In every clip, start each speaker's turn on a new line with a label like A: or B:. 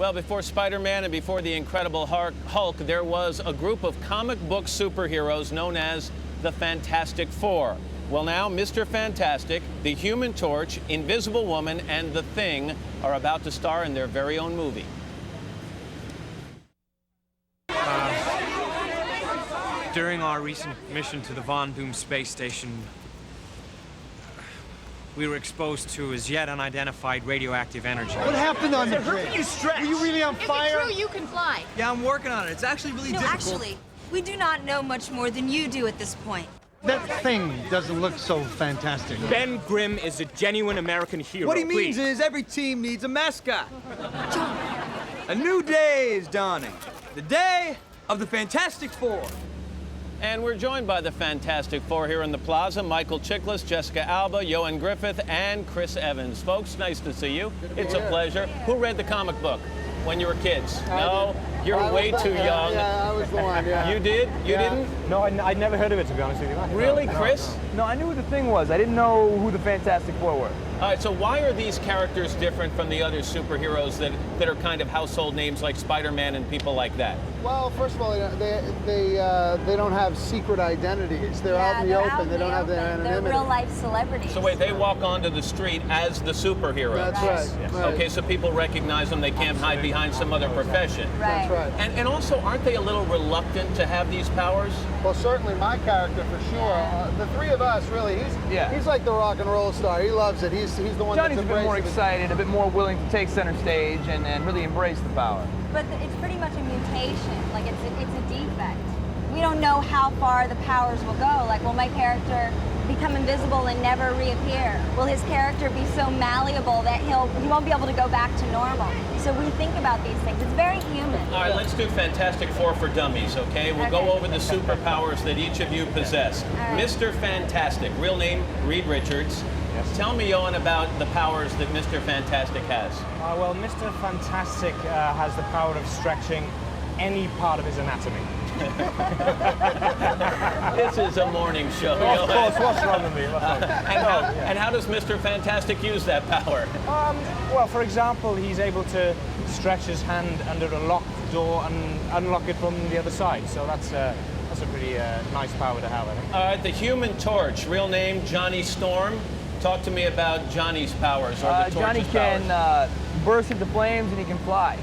A: Well, before Spider-Man and before the Incredible Hulk, there was a group of comic book superheroes known as the Fantastic Four. Well, now Mr. Fantastic, the Human Torch, Invisible Woman, and The Thing are about to star in their very own movie.
B: During our recent mission to the Von Doom space station, we were exposed to as yet unidentified radioactive energy.
C: What happened on the bridge?
D: You stretch.
C: Were you really on fire?
D: Is it true you can fly?
B: Yeah, I'm working on it. It's actually really difficult.
E: Actually, we do not know much more than you do at this point.
C: That thing doesn't look so fantastic.
F: Ben Grimm is a genuine American hero.
B: What he means
F: Please.
B: is every team needs a mascot. A new day is dawning. The day of the Fantastic Four.
A: And we're joined by the Fantastic Four here in the plaza. Michael Chiklis, Jessica Alba, Ioan Gruffudd, and Chris Evans. Folks, nice to see you. It's a pleasure. Who read the comic book when you were kids? No? You're way too young.
G: Yeah, I was the one, yeah.
A: You did? You didn't?
H: No, I'd never heard of it, to be honest with you.
A: Really, Chris?
H: No, I knew who the Thing was. I didn't know who the Fantastic Four were.
A: All right, so why are these characters different from the other superheroes that are kind of household names like Spider-Man and people like that?
G: Well, first of all, they don't have secret identities. They're out in the open. They don't have their anonymity.
E: They're real-life celebrities.
A: So wait, they walk onto the street as the superhero.
G: That's right.
H: Yes.
G: Right.
A: Okay, so people recognize them. They can't hide behind some other profession.
E: Right.
G: That's right.
A: And also, aren't they a little reluctant to have these powers?
G: Well, certainly my character for sure. The three of us, really, he's like the rock and roll star. He loves it. He's the one
H: Johnny's
G: that's
H: a bit more
G: embracing it.
H: excited, a bit more willing to take center stage and really embrace the power.
E: But it's pretty much a mutation. Like, it's a defect. We don't know how far the powers will go. Like, will my character become invisible and never reappear? Will his character be so malleable that he won't be able to go back to normal? So we think about these things. It's very human.
A: All right, let's do Fantastic Four for dummies, okay? We'll go over the superpowers that each of you possess.
E: right.
A: Mr. Fantastic, real name Reed Richards.
H: Yes.
A: Tell me, Ioan, about the powers that Mr. Fantastic has.
H: Well, Mr. Fantastic has the power of stretching any part of his anatomy.
A: This is a morning show,
H: Of
A: Ioan.
H: course, what's wrong with me?
A: And how does Mr. Fantastic use that power?
H: Well, for example, he's able to stretch his hand under a locked door and unlock it from the other side. So that's a pretty nice power to have, I think.
A: All right, the Human Torch, real name Johnny Storm. Talk to me about Johnny's powers, or the Torch's
H: Johnny
A: powers.
H: can burst into flames and he can fly.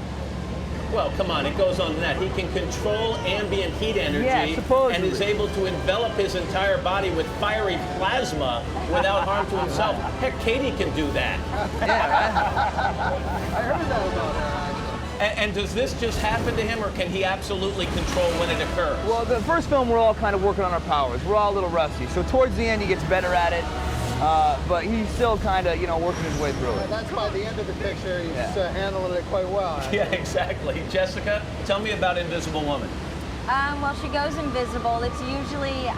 A: Well, come on, it goes on to that. He can control ambient heat energy
H: Yeah, supposedly.
A: and is able to envelop his entire body with fiery plasma without harm to himself. Heck, Katie can do that.
G: I heard that about her.
A: And does this just happen to him, or can he absolutely control when it occurs?
H: Well, the first film, we're all kind of working on our powers. We're all a little rusty. So towards the end, he gets better at it. But he's still kind of, working his way through it.
G: That's by the end of the picture. He's handling it quite well.
A: Yeah, exactly. Jessica, tell me about Invisible Woman.
E: Well, she goes invisible. It's usually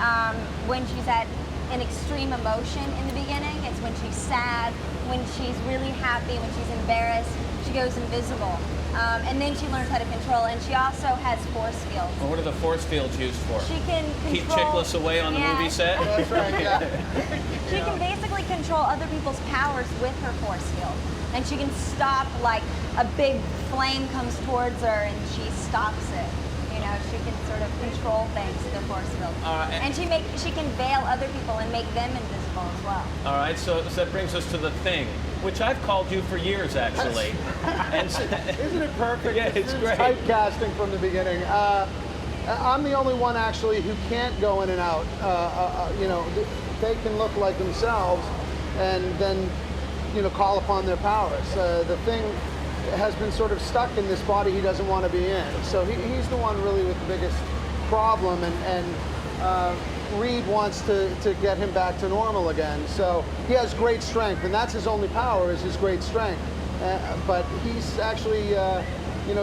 E: when she's at an extreme emotion in the beginning. It's when she's sad, when she's really happy, when she's embarrassed. She goes invisible. And then she learns how to control, and she also has force fields.
A: Well, what are the force fields used for?
E: She can control...
A: Keep Chiklis away on the movie set?
G: That's right, yeah.
E: She can basically control other people's powers with her force field. And she can stop, like, a big flame comes towards her and she stops it. She can sort of control things with her force field. And she can veil other people and make them invisible as well.
A: All right, so that brings us to The Thing, which I've called you for years, actually.
G: Isn't it perfect?
A: Yeah, it's great.
G: Typecasting from the beginning. I'm the only one actually who can't go in and out. They can look like themselves, and then call upon their powers. The Thing has been sort of stuck in this body he doesn't want to be in. So he's the one really with the biggest problem, and Reed wants to get him back to normal again. So he has great strength, and that's his only power, is his great strength. But he's actually,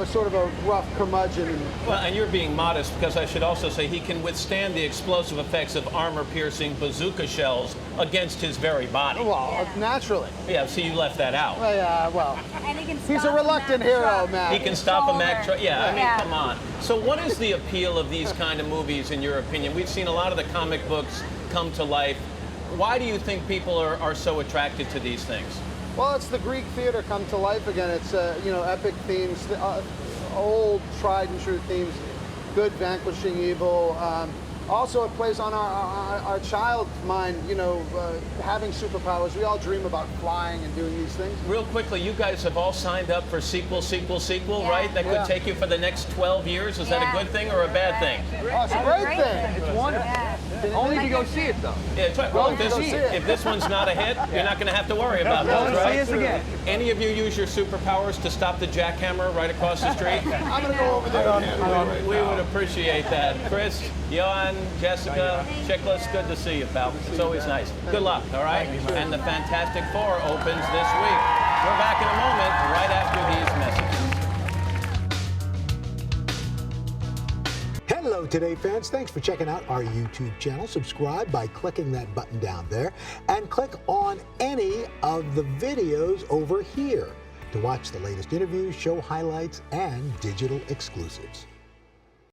G: sort of a rough curmudgeon.
A: Well, and you're being modest, because I should also say he can withstand the explosive effects of armor-piercing bazooka shells against his very body.
G: Well, naturally.
A: Yeah, so you left that out.
G: Well, yeah, well.
E: And he can
G: He's a reluctant hero, Matt.
A: He can stop a Mack truck. Yeah, I mean,
E: Yeah.
A: come on. So what is the appeal of these kind of movies, in your opinion? We've seen a lot of the comic books come to life. Why do you think people are so attracted to these things?
G: Well, it's the Greek theater come to life again. It's you know, epic themes, old tried and true themes, good vanquishing evil. Also, it plays on our child's mind, you know, having superpowers. We all dream about flying and doing these things.
A: Real quickly, you guys have all signed up for sequel,
E: Yeah.
A: right? That could take you for the next 12 years. Is that a good thing or a bad thing?
G: Oh, it's a great thing.
B: It's wonderful.
E: Yeah.
B: Only if you go see it, though.
A: Yeah, that's right. Well,
G: Go see it.
A: if this one's not a hit, you're not going to have to worry about
B: Don't
A: those,
B: see
A: right?
B: us again.
A: Any of you use your superpowers to stop the jackhammer right across the street?
G: I'm going to go over there.
A: We would appreciate that. Chris, Ioan, Jessica, Chiklis, good to see you, pal. It's always nice. Good luck, all right? And the Fantastic Four opens this week. We're back in a moment, right after these messages.
D: Hello, Today fans. Thanks for checking out our YouTube channel. Subscribe by clicking that button down there and click on any of the videos over here to watch the latest interviews, show highlights, and digital exclusives.